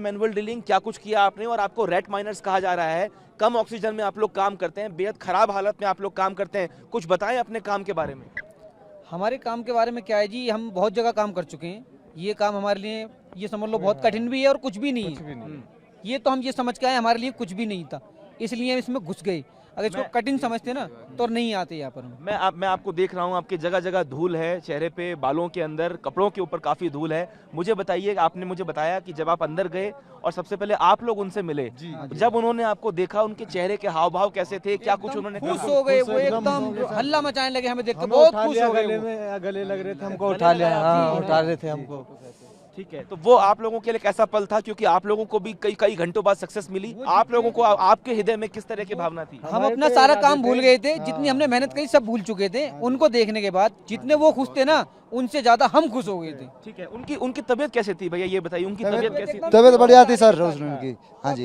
Manual drilling, क्या कुछ किया आपने, और आपको रेट माइनर्स कहा जा रहा है, कम ऑक्सीजन में आप लोग काम करते हैं, बेहद खराब हालत में आप लोग काम करते हैं, कुछ बताएं अपने काम के बारे में। हमारे काम के बारे में क्या है जी, हम बहुत जगह काम कर चुके हैं। ये काम हमारे लिए ये समझ लो बहुत कठिन भी है और कुछ भी नहीं है। ये तो हम ये समझ के आए हमारे लिए कुछ भी नहीं था, इसलिए हम इसमें घुस गए। अगर इसको कठिन समझते ना तो नहीं आते यहाँ पर हम। मैं आपको देख रहा हूँ, आपके जगह जगह धूल है, चेहरे पे, बालों के अंदर, कपड़ों के ऊपर काफी धूल है। मुझे बताइए, आपने मुझे बताया कि जब आप अंदर गए और सबसे पहले आप लोग उनसे मिले, जब उन्होंने आपको देखा, उनके चेहरे के हाव भाव कैसे थे, क्या कुछ उन्होंने खुश कहा? हो गए वो, एकदम हल्ला मचाने लगे, हमें देख के बहुत खुश हो गए वो। गले लग रहे थे हमको, उठा लिया, हाँ उठा रहे थे हमको। ठीक है, तो वो आप लोगों के लिए कैसा पल था, क्योंकि आप लोगों को भी कई घंटों बाद सक्सेस मिली, आप लोगों को आपके हृदय में किस तरह की भावना थी? हम अपना सारा काम भूल गए थे, जितनी हमने मेहनत करी सब भूल चुके थे। उनको देखने के बाद जितने वो खुश थे ना, उनसे ज्यादा हम खुश हो गए थे। ठीक है, उनकी उनकी तबीयत कैसे थी भैया, ये बताइए, उनकी तबीयत कैसी थी? तबीयत बढ़िया थी सर उनकी, हाँ जी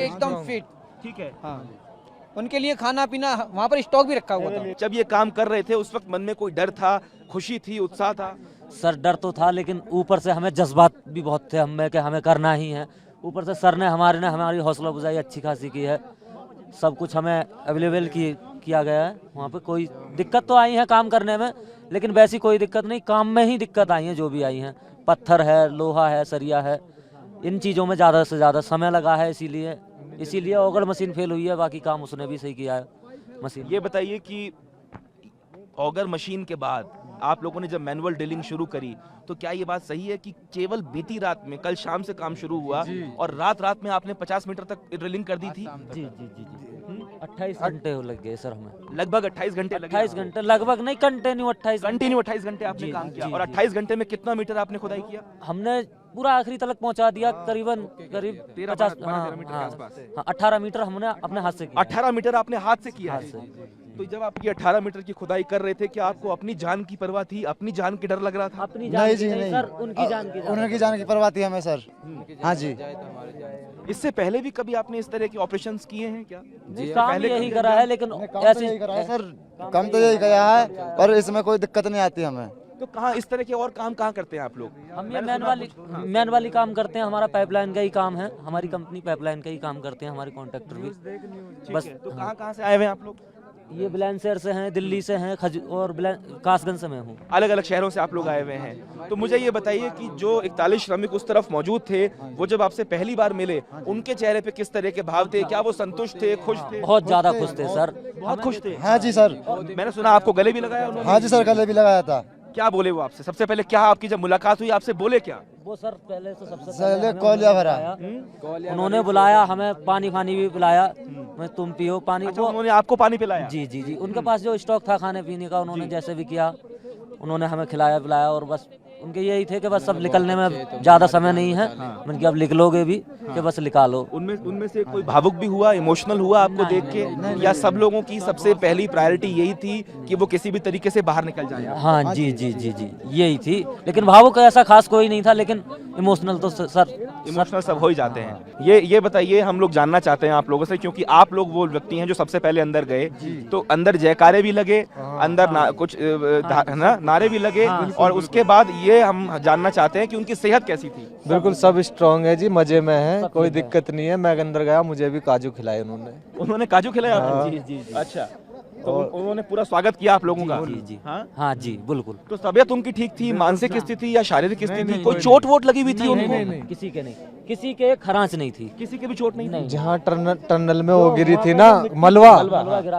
एकदम फिट। ठीक है, हाँ, उनके लिए खाना पीना वहाँ पर स्टॉक भी रखा हुआ था। जब ये काम कर रहे थे उस वक्त मन में कोई डर था, खुशी थी, उत्साह था? सर डर तो था, लेकिन ऊपर से हमें जज्बात भी बहुत थे हमें कि हमें करना ही है। ऊपर से सर ने हमारी हौसला अफजाई अच्छी खासी की है, सब कुछ हमें अवेलेबल किया गया है। वहाँ पे कोई दिक्कत तो आई है काम करने में, लेकिन वैसी कोई दिक्कत नहीं, काम में ही दिक्कत आई है जो भी आई हैं। पत्थर है, लोहा है, सरिया है, इन चीज़ों में ज़्यादा से ज़्यादा समय लगा है, इसीलिए ऑगर मशीन फेल हुई है। बाकी काम उसने भी सही किया है मशीन। ये बताइए कि ऑगर मशीन के बाद आप लोगों ने जब मैनुअल ड्रिलिंग शुरू करी, तो क्या ये बात सही है कि केवल बीती रात में, कल शाम से काम शुरू हुआ और रात में आपने 50 मीटर तक ड्रिलिंग कर दी थी? जी 28 घंटे लग गए सर हमें, लगभग 28 घंटे लगे? 28 घंटे लगभग नहीं, कंटिन्यू 28 घंटे आपने काम किया। और 28 घंटे में कितना मीटर आपने खुदाई किया? हमने पूरा आखिरी तलक पहुंचा दिया, करीब 50 18 मीटर हमने अपने हाथ से किया। 18 मीटर आपने हाथ से किया है? तो जब आप ये 18 मीटर की खुदाई कर रहे थे, क्या आपको अपनी जान की परवाह थी, अपनी जान की डर लग रहा था? अपनी जान की नहीं सर, उनकी जान की परवाह थी हमें सर। हाँ जी, इससे पहले भी कभी आपने इस तरह के ऑपरेशंस किए हैं क्या? काम यही करा है, लेकिन ऐसी सर कम तो यही गया है, पर इसमें कोई दिक्कत नहीं आती हमें। तो कहाँ इस तरह के और काम कहाँ करते हैं आप लोग? हम ये मैन वाली काम करते हैं, हमारा पाइपलाइन का ही काम है, हमारी कंपनी पाइपलाइन का ही काम करते हैं, हमारे कॉन्ट्रैक्टर भी। बस तो कहाँ से आए हुए हैं आप लोग? ये बुलंदशहर से हैं, दिल्ली से हैं, और कासगंज से मैं हूँ। अलग अलग शहरों से आप लोग आए हुए हैं। तो मुझे ये बताइए कि जो 41 श्रमिक उस तरफ मौजूद थे, वो जब आपसे पहली बार मिले, उनके चेहरे पे किस तरह के भाव थे? क्या वो संतुष्ट थे, खुश थे? बहुत ज्यादा खुश थे सर, बहुत खुश थे। हाँ जी सर, मैंने सुना आपको गले भी लगाया उन्होंने? हाँ जी सर, गले भी लगाया था। क्या बोले वो आपसे? सबसे पहले क्या आपकी जब मुलाकात हुई, आपसे बोले क्या? वो सर पहले तो सबसे पहले कौलिया भरा, उन्होंने बुलाया हमें, पानी भी पिलाया, मैं तुम पियो पानी। अच्छा, उन्होंने आपको पानी पिलाया? जी, उनके पास जो स्टॉक था खाने पीने का, उन्होंने जैसे भी किया, उन्होंने हमें खिलाया पिलाया। और बस उनके यही थे कि बस सब निकलने में ज्यादा समय नहीं है, मैंने अब लिख लोगे भी कि बस निकालो। उनमें से कोई भावुक भी हुआ, इमोशनल हुआ आपको देख के, या सब लोगों की सबसे पहली प्रायोरिटी यही थी कि वो किसी भी तरीके से बाहर निकल जाए? हाँ जी, यही थी, लेकिन भावुक ऐसा खास कोई नहीं था, लेकिन इमोशनल तो सर इमोशनल सब हो ही जाते हैं। ये बताइए, हम लोग जानना चाहते हैं आप लोगों से, क्योंकि आप लोग वो व्यक्ति हैं जो सबसे पहले अंदर गए, तो अंदर जयकारे भी लगे, अंदर कुछ नारे भी लगे, और उसके बाद ये हम जानना चाहते हैं कि उनकी सेहत कैसी थी? बिल्कुल सब स्ट्रॉन्ग है जी, मजे में है, कोई दिक्कत नहीं है। मैं अंदर गया, मुझे भी काजू खिलाए उन्होंने काजू खिलाया? जी। अच्छा, तो उन्होंने पूरा स्वागत किया आप लोगों का? जी। हाँ जी, बिल्कुल। तो तबीयत उनकी ठीक थी, मानसिक स्थिति या शारीरिक स्थिति, कोई चोट वोट लगी हुई थी उनको? नहीं, किसी के नहीं, किसी के खरांच नहीं थी, किसी के भी चोट नहीं? जहाँ टनल में वो गिरी थी ना, मलबा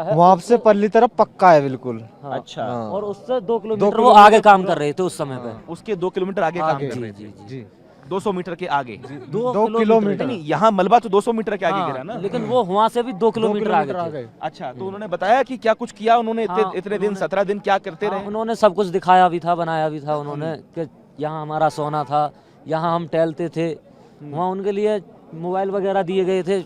वहाँ से परली तरफ पक्का है बिल्कुल। अच्छा, और उससे 2 किलोमीटर वो आगे काम कर रहे थे उस समय पे। उसके 2 किलोमीटर आगे काम कर रहे थे? जी 200 मीटर के आगे? 2 किलोमीटर नहीं, यहाँ मलबा तो 200 मीटर के आगे गिरा ना, लेकिन वो वहाँ से भी 2 किलोमीटर आगे थे। अच्छा, तो उन्होंने बताया कि क्या कुछ किया उन्होंने इतने दिन, 17 दिन क्या करते रहे? उन्होंने सब कुछ दिखाया भी था, बनाया भी था उन्होंने, कि यहाँ हमारा सोना था, यहाँ हम टहलते थे, वहाँ उनके लिए मोबाइल वगैरह दिए गए थे,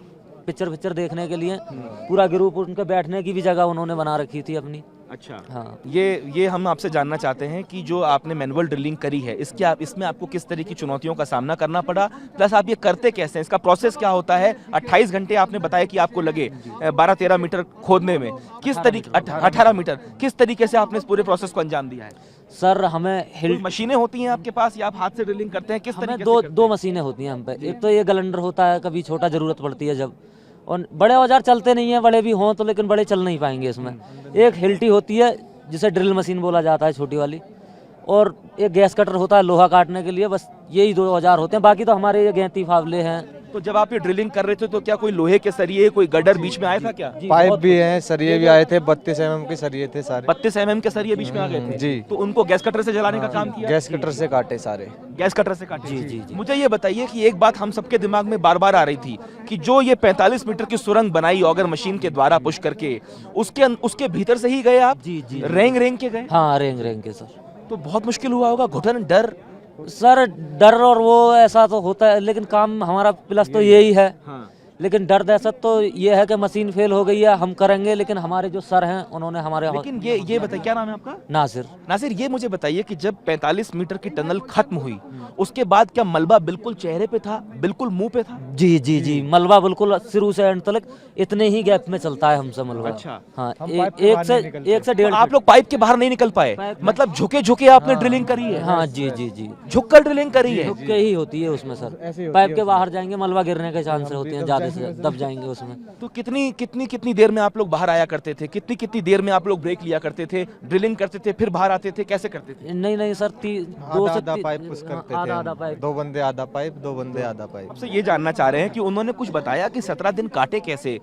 पिक्चर देखने के लिए, पूरा ग्रुप, उनके बैठने की भी जगह उन्होंने बना रखी थी अपनी। अच्छा, हाँ। ये हम आपसे जानना चाहते हैं कि जो आपने मैनुअल ड्रिलिंग करी है, इसमें आपको किस तरह की चुनौतियों का सामना करना पड़ा, प्लस आप ये करते कैसे हैं, इसका प्रोसेस क्या होता है? 28 घंटे आपने बताया कि आपको लगे 12-13 मीटर खोदने में, किस तरीके 18 मीटर, किस तरीके से आपने इस पूरे प्रोसेस को अंजाम दिया है? सर हमें कोई मशीनें होती हैं आपके पास या आप हाथ से ड्रिलिंग करते हैं, किस हमें तरीके दो से दो मशीनें होती हैं हम पे। एक तो ये ग्राइंडर होता है, कभी छोटा जरूरत पड़ती है जब, और बड़े औजार चलते नहीं है, बड़े भी हों तो लेकिन बड़े चल नहीं पाएंगे इसमें। एक हिल्टी होती है जिसे ड्रिल मशीन बोला जाता है, छोटी वाली, और एक गैस कटर होता है लोहा काटने के लिए। बस यही दो औजार होते हैं, बाकी तो हमारे ये गैंती फावले हैं। तो जब आप ये ड्रिलिंग कर रहे थे तो क्या कोई लोहे के सरिये, कोई गडर बीच में आया था क्या? पाइप भी हैं, सरिये भी आए थे, 32 mm के सरिये थे सारे। 32 mm के सरिये बीच में आ गए थे जी। तो उनको गैस कटर से जलाने का काम किया? गैस कटर से काटे सारे। गैस कटर से काटे? जी, जी, जी। मुझे ये बताइए कि एक बात हम सबके दिमाग में बार बार आ रही थी कि जो ये 45 मीटर की सुरंग बनाई ऑगर मशीन के द्वारा पुश करके, उसके भीतर से ही गए आप? जी, जी। रेंग रेंग के गए? हाँ, रेंग रेंग के सर। तो बहुत मुश्किल हुआ होगा, घुटन, डर? सर डर और वो ऐसा तो होता है, लेकिन काम हमारा प्लस तो यही है। हाँ। लेकिन डर दहशत तो ये है कि मशीन फेल हो गई है, हम करेंगे, लेकिन हमारे जो सर हैं उन्होंने हमारे लेकिन ये बताइए, क्या नाम है आपका? नासिर। नासिर, ये मुझे बताइए कि जब 45 मीटर की टनल खत्म हुई, उसके बाद क्या मलबा बिल्कुल चेहरे पे था, बिल्कुल मुंह पे था? जी जी जी, मलबा बिल्कुल शुरू से एंड तक इतने ही गैप में चलता है हमसे मलबा। अच्छा। हाँ, हम एक पाइप के बाहर नहीं से निकलते। एक से डेढ़ आप लोग पाइप के बाहर नहीं निकल पाए, पाइप- मतलब झुके झुके आपने ड्रिलिंग करी है? हाँ जी जी जी, झुक कर ड्रिलिंग करी है? झुक के ही होती है उसमें सर। पाइप के बाहर जाएंगे मलबा गिरने के चांस होते हैं, ज्यादा से दब जाएंगे उसमें। तो कितनी देर में आप लोग बाहर आया करते थे? कितनी देर में आप लोग ब्रेक लिया करते थे, ड्रिलिंग करते थे, फिर बाहर आते थे, कैसे करते थे? नहीं सर, दो से आधा पाइप पुश करते थे आधा हम। पाइप। 2 बंदे आधा पाइप, 2 बंदे आधा पाइप। आपसे ये जानना चाह रहे हैं कि उन्होंने कुछ बताया कि 17 दिन काटे कैसे,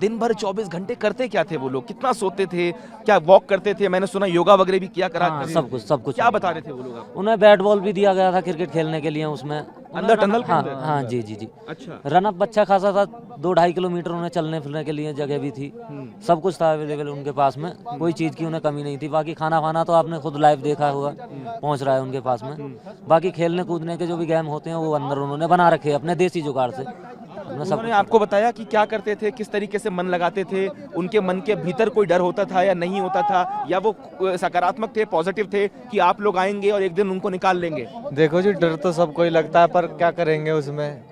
दिन भर 24 घंटे करते क्या थे वो लोग, कितना सोते थे, क्या वॉक करते थे? मैंने सुना योगा वगैरह भी किया करा। हाँ, सब कुछ। क्या बता रहे थे वो लोग आपको? उन्हें बैट बॉल भी दिया गया था क्रिकेट खेलने के लिए उसमें, अंदर टनल के हाँ अंदर? हाँ जी जी जी। अच्छा। रनअप अच्छा खासा था, 2-2.5 किलोमीटर उन्हें चलने फिरने के लिए जगह भी थी, सब कुछ था अवेलेबल उनके पास में, कोई चीज़ की उन्हें कमी नहीं थी। बाकी खाना वाना तो आपने खुद लाइव देखा होगा, पहुंच रहा है उनके पास में। बाकी खेलने कूदने के जो भी गेम होते हैं वो अंदर उन्होंने बना रखे अपने देसी जुगाड़ से। उन्होंने आपको बताया कि क्या करते थे, किस तरीके से मन लगाते थे, उनके मन के भीतर कोई डर होता था या नहीं होता था, या वो सकारात्मक थे, पॉजिटिव थे कि आप लोग आएंगे और एक दिन उनको निकाल लेंगे? देखो जी, डर तो सबको ही लगता है, पर क्या करेंगे उसमें,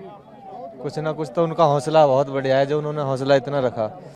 कुछ ना कुछ तो उनका हौसला बहुत बढ़िया है जो उन्होंने हौसला इतना रखा।